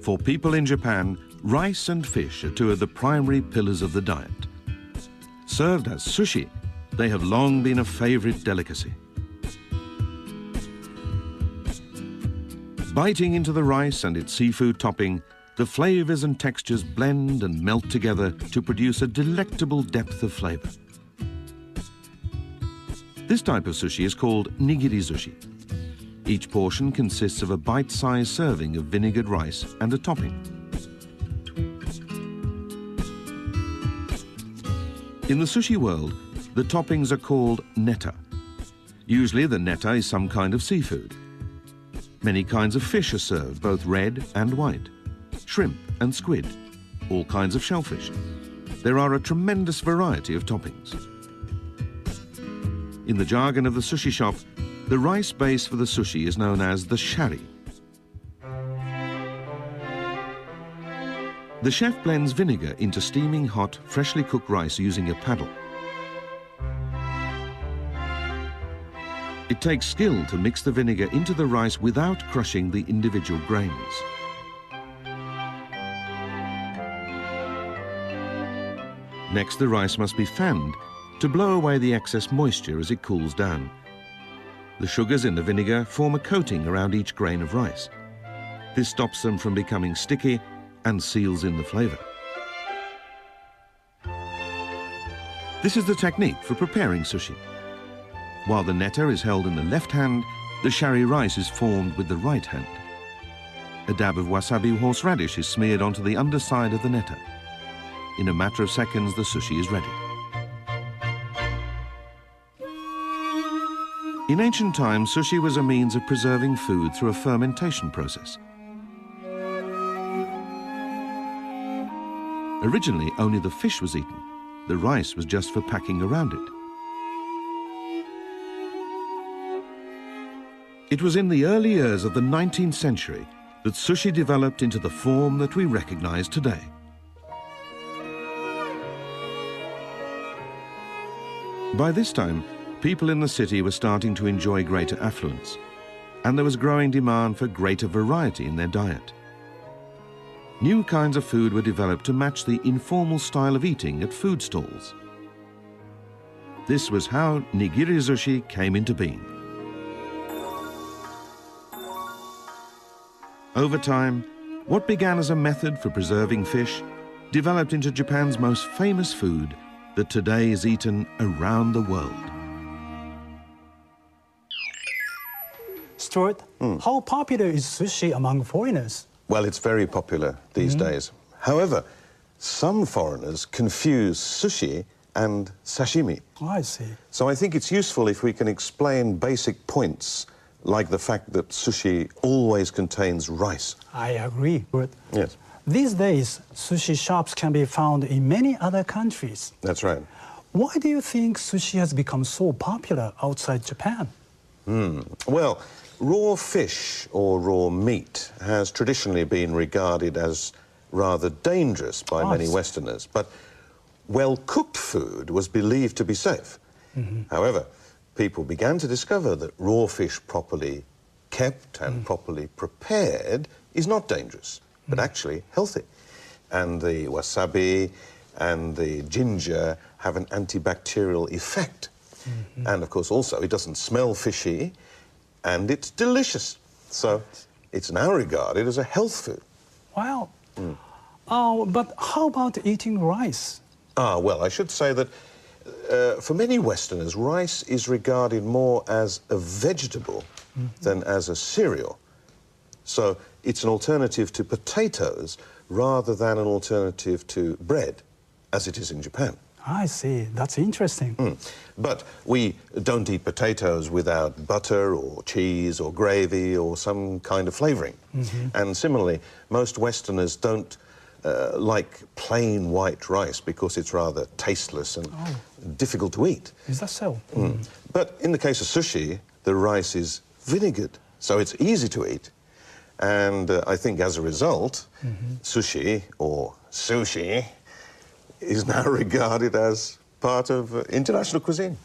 For people in Japan, rice and fish are two of the primary pillars of the diet. Served as sushi, they have long been a favorite delicacy. Biting into the rice and its seafood topping, the flavors and textures blend and melt together to produce a delectable depth of flavor. This type of sushi is called nigiri sushi. Each portion consists of a bite-sized serving of vinegared rice and a topping. In the sushi world, the toppings are called neta. Usually the neta is some kind of seafood. Many kinds of fish are served, both red and white. Shrimp and squid, all kinds of shellfish. There are a tremendous variety of toppings. In the jargon of the sushi shop, the rice base for the sushi is known as the shari. The chef blends vinegar into steaming hot, freshly cooked rice using a paddle. It takes skill to mix the vinegar into the rice without crushing the individual grains. Next, the rice must be fanned to blow away the excess moisture as it cools down. The sugars in the vinegar form a coating around each grain of rice. This stops them from becoming sticky and seals in the flavor. This is the technique for preparing sushi. While the neta is held in the left hand, the shari rice is formed with the right hand. A dab of wasabi horseradish is smeared onto the underside of the neta. In a matter of seconds, the sushi is ready. In ancient times, sushi was a means of preserving food through a fermentation process. Originally, only the fish was eaten. The rice was just for packing around it. It was in the early years of the 19th century that sushi developed into the form that we recognize today. By this time, people in the city were starting to enjoy greater affluence, and there was growing demand for greater variety in their diet. New kinds of food were developed to match the informal style of eating at food stalls. This was how nigiri sushi came into being. Over time, what began as a method for preserving fish developed into Japan's most famous food that today is eaten around the world. Stuart, how popular is sushi among foreigners? Well, it's very popular these days. However, some foreigners confuse sushi and sashimi. Oh, I see. So I think it's useful if we can explain basic points, like the fact that sushi always contains rice. I agree. But yes. These days, sushi shops can be found in many other countries. That's right. Why do you think sushi has become so popular outside Japan? Well, raw fish or raw meat has traditionally been regarded as rather dangerous by many Westerners, but well-cooked food was believed to be safe. However, people began to discover that raw fish properly kept and properly prepared is not dangerous, but actually healthy. And the wasabi and the ginger have an antibacterial effect. And of course also it doesn't smell fishy and it's delicious. So it's now regarded as a health food. Wow. But how about eating rice? Well, I should say that for many Westerners, rice is regarded more as a vegetable than as a cereal. So it's an alternative to potatoes rather than an alternative to bread, as it is in Japan. I see. That's interesting. But we don't eat potatoes without butter or cheese or gravy or some kind of flavouring. And similarly, most Westerners don't like plain white rice because it's rather tasteless and difficult to eat. Is that so? But in the case of sushi, the rice is vinegared, so it's easy to eat. And I think as a result, sushi, or sushi, is now regarded as part of international cuisine.